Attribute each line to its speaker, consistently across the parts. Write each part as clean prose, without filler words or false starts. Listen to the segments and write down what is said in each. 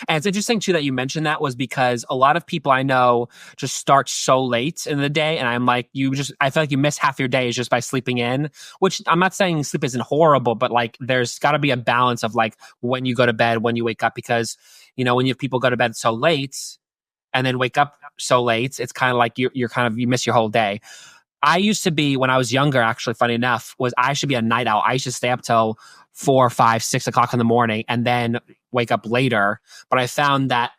Speaker 1: And it's interesting too that you mentioned that was because a lot of people I know just start so late in the day. And I'm like, I feel like you miss half your day just by sleeping in, which I'm not saying sleep isn't horrible, but like there's got to be a balance of like when you go to bed, when you wake up, because, when you have people go to bed so late and then wake up so late, it's kind of like you're kind of, you miss your whole day. I used to be, when I was younger, actually, funny enough, I should be a night owl. I used to stay up till 4, 5, 6 o'clock in the morning and then wake up later. But I found that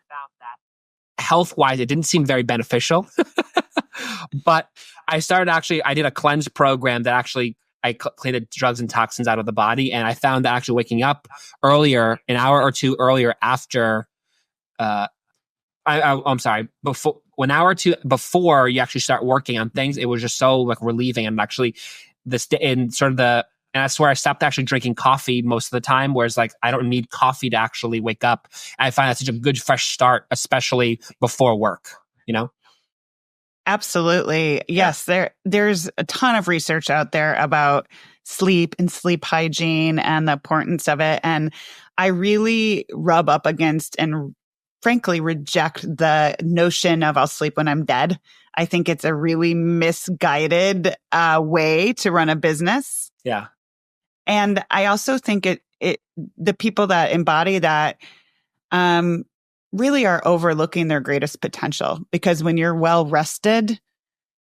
Speaker 1: health-wise, it didn't seem very beneficial. But I did a cleanse program that actually, I cleaned the drugs and toxins out of the body. And I found that actually waking up earlier, an hour or two earlier after, I'm sorry, before, an hour or two before you actually start working on things, it was just so like relieving. And actually and I swear I stopped actually drinking coffee most of the time, whereas like I don't need coffee to actually wake up. And I find that such a good fresh start, especially before work,
Speaker 2: Absolutely. Yes. There's a ton of research out there about sleep and sleep hygiene and the importance of it. And I really rub up against and frankly reject the notion of I'll sleep when I'm dead. I think it's a really misguided way to run a business.
Speaker 1: Yeah.
Speaker 2: And I also think the people that embody that really are overlooking their greatest potential, because when you're well rested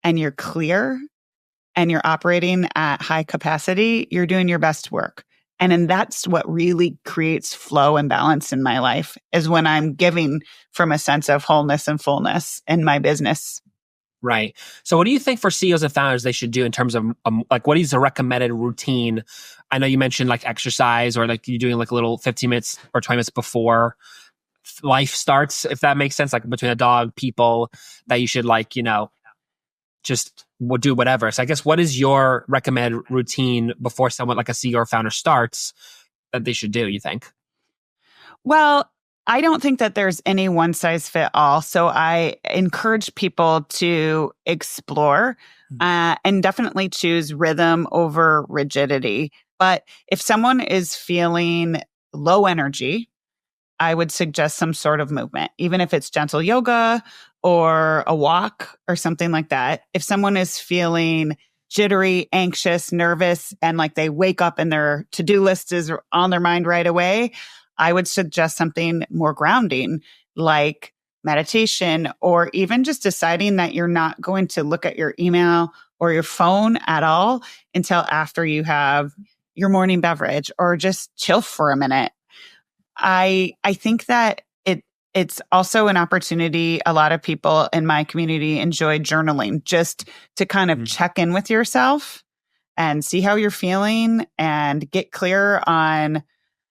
Speaker 2: and you're clear and you're operating at high capacity, you're doing your best work. And that's what really creates flow and balance in my life, is when I'm giving from a sense of wholeness and fullness in my business.
Speaker 1: Right. So what do you think for CEOs and founders they should do in terms of like what is the recommended routine? I know you mentioned like exercise or like you doing like a little 15 minutes or 20 minutes before life starts, if that makes sense, like between a dog, people, that you should like, just do whatever. So I guess what is your recommended routine before someone like a CEO or founder starts that they should do, you think?
Speaker 2: Well, I don't think that there's any one size fit all. So I encourage people to explore and definitely choose rhythm over rigidity. But if someone is feeling low energy, I would suggest some sort of movement, even if it's gentle yoga or a walk or something like that. If someone is feeling jittery, anxious, nervous, and like they wake up and their to-do list is on their mind right away, I would suggest something more grounding, like meditation, or even just deciding that you're not going to look at your email or your phone at all until after you have your morning beverage, or just chill for a minute. I think that it's also an opportunity. A lot of people in my community enjoy journaling, just to kind of check in with yourself and see how you're feeling and get clear on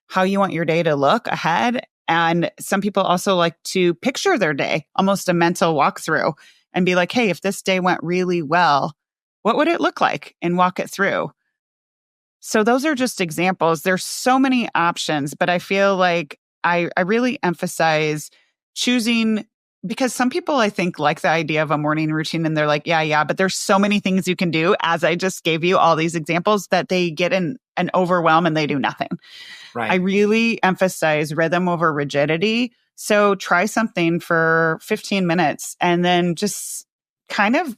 Speaker 2: how you want your day to look ahead. And some people also like to picture their day, almost a mental walkthrough, and be like, hey, if this day went really well, what would it look like? And walk it through. So those are just examples. There's so many options, but I feel like I really emphasize choosing, because some people I think like the idea of a morning routine and they're like, yeah, but there's so many things you can do, as I just gave you all these examples, that they get in an overwhelm and they do nothing.
Speaker 1: Right.
Speaker 2: I really emphasize rhythm over rigidity. So try something for 15 minutes and then just kind of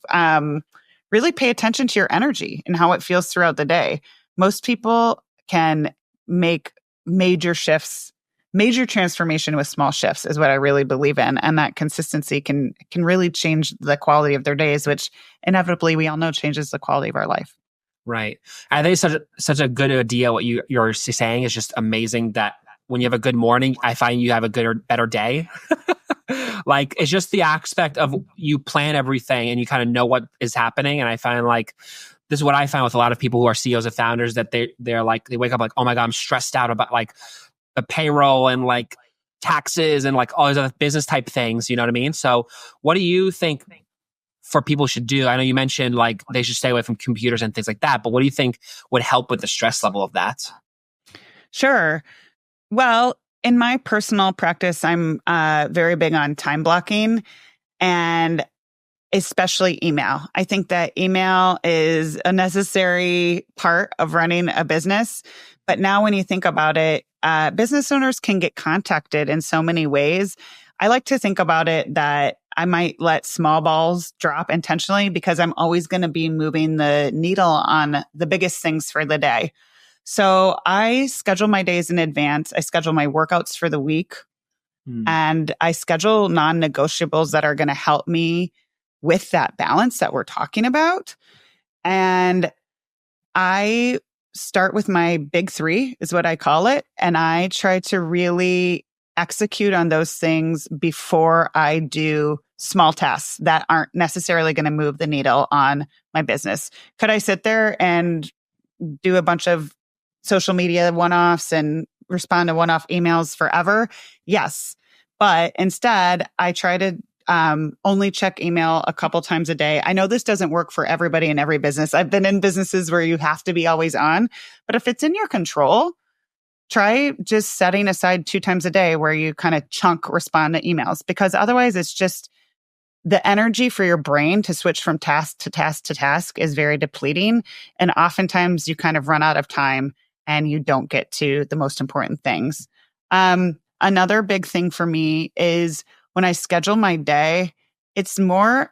Speaker 2: really pay attention to your energy and how it feels throughout the day. Most people can make major shifts, major transformation with small shifts is what I really believe in. And that consistency can really change the quality of their days, which inevitably we all know changes the quality of our life.
Speaker 1: Right. I think it's such a good idea. What you're saying is just amazing, that when you have a good morning, I find you have a good or better day. Like, it's just the aspect of you plan everything and you kind of know what is happening. And I find like, this is what I find with a lot of people who are CEOs and founders, that they're like, they wake up like, oh my God, I'm stressed out about like the payroll and like taxes and like all these other business type things. You know what I mean? So what do you think for people should do? I know you mentioned like they should stay away from computers and things like that, but what do you think would help with the stress level of that?
Speaker 2: Sure. Well, in my personal practice, I'm very big on time blocking, and especially email. I think that email is a necessary part of running a business. But now when you think about it, business owners can get contacted in so many ways. I like to think about it that I might let small balls drop intentionally because I'm always going to be moving the needle on the biggest things for the day. So I schedule my days in advance. I schedule my workouts for the week, and I schedule non-negotiables that are going to help me with that balance that we're talking about. And I start with my big three is what I call it. And I try to really execute on those things before I do small tasks that aren't necessarily going to move the needle on my business. Could I sit there and do a bunch of social media one-offs and respond to one-off emails forever? Yes. But instead, I try to only check email a couple times a day. I know this doesn't work for everybody in every business. I've been in businesses where you have to be always on, but if it's in your control, try just setting aside 2 times a day where you kind of chunk respond to emails, because otherwise it's just the energy for your brain to switch from task to task to task is very depleting. And oftentimes you kind of run out of time and you don't get to the most important things. Another big thing for me is when I schedule my day, it's not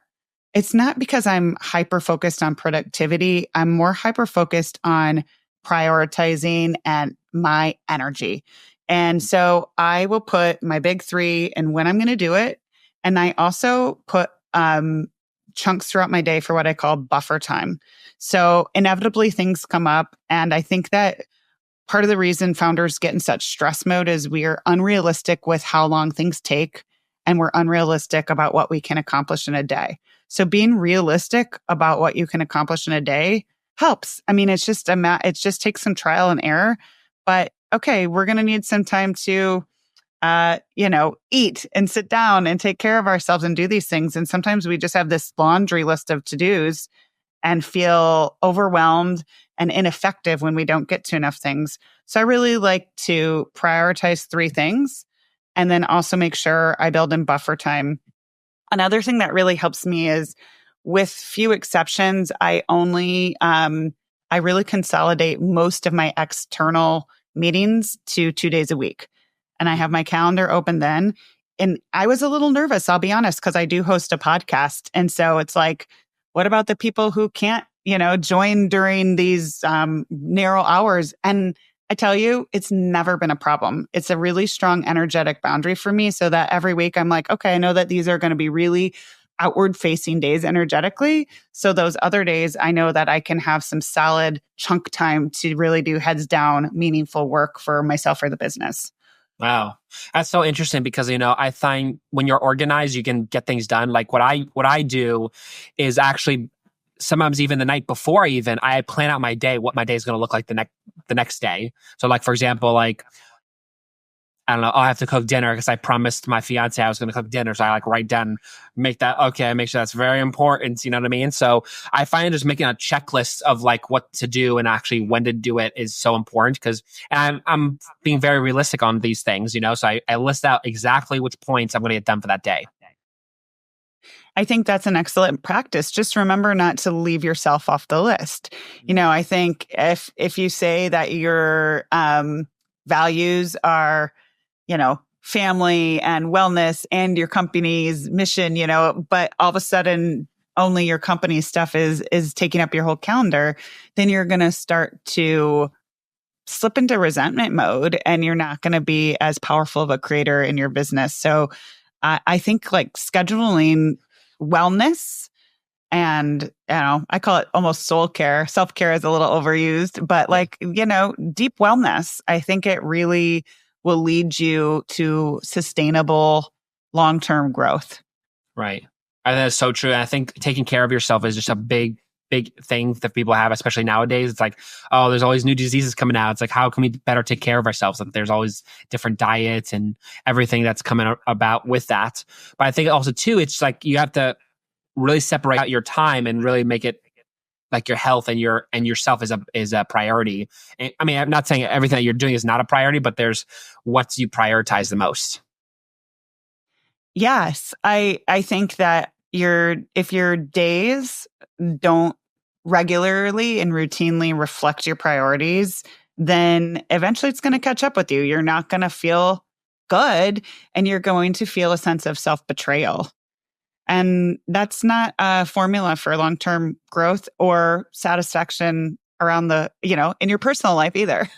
Speaker 2: because I'm hyper focused on productivity. I'm more hyper focused on prioritizing and my energy. And so I will put my big three and when I'm going to do it. And I also put chunks throughout my day for what I call buffer time. So inevitably things come up. And I think that part of the reason founders get in such stress mode is we are unrealistic with how long things take, and we're unrealistic about what we can accomplish in a day. So being realistic about what you can accomplish in a day helps. I mean, it just takes some trial and error, but okay, we're going to need some time to, eat and sit down and take care of ourselves and do these things. And sometimes we just have this laundry list of to-dos and feel overwhelmed and ineffective when we don't get to enough things. So I really like to prioritize 3 things and then also make sure I build in buffer time. Another thing that really helps me is, with few exceptions, I really consolidate most of my external meetings to 2 days a week. And I have my calendar open then. And I was a little nervous, I'll be honest, because I do host a podcast. And so it's like, what about the people who can't, join during these narrow hours? And I tell you, it's never been a problem. It's a really strong energetic boundary for me, so that every week I'm like, okay, I know that these are going to be really outward facing days energetically. So those other days, I know that I can have some solid chunk time to really do heads down, meaningful work for myself or the business.
Speaker 1: Wow. That's so interesting because, I find when you're organized, you can get things done. Like what I do is actually sometimes even the night before I plan out my day, what my day is going to look like the next day. So like, for example, like, I don't know, I'll have to cook dinner because I promised my fiance I was going to cook dinner. So I write down, make sure that's very important. You know what I mean? So I find just making a checklist of what to do and actually when to do it is so important because I'm being very realistic on these things, so I list out exactly which points I'm going to get done for that day.
Speaker 2: I think that's an excellent practice. Just remember not to leave yourself off the list. I think if you say that your values are, family and wellness and your company's mission, but all of a sudden only your company stuff is taking up your whole calendar, then you're going to start to slip into resentment mode and you're not going to be as powerful of a creator in your business. So I think scheduling wellness and, I call it almost soul care. Self-care is a little overused, but deep wellness, I think it really will lead you to sustainable long-term growth.
Speaker 1: Right. I think that's so true. And I think taking care of yourself is just a big thing that people have, especially nowadays. It's like, oh, there's always new diseases coming out. It's like, how can we better take care of ourselves? Like, there's always different diets and everything that's coming about with that. But I think also too, it's like you have to really separate out your time and really make it like your health and yourself is a priority. And, I mean, I'm not saying everything that you're doing is not a priority, but there's what you prioritize the most.
Speaker 2: Yes, I think that if your days don't regularly and routinely reflect your priorities, then eventually it's going to catch up with you. You're not going to feel good, and you're going to feel a sense of self-betrayal. And that's not a formula for long-term growth or satisfaction around in your personal life either.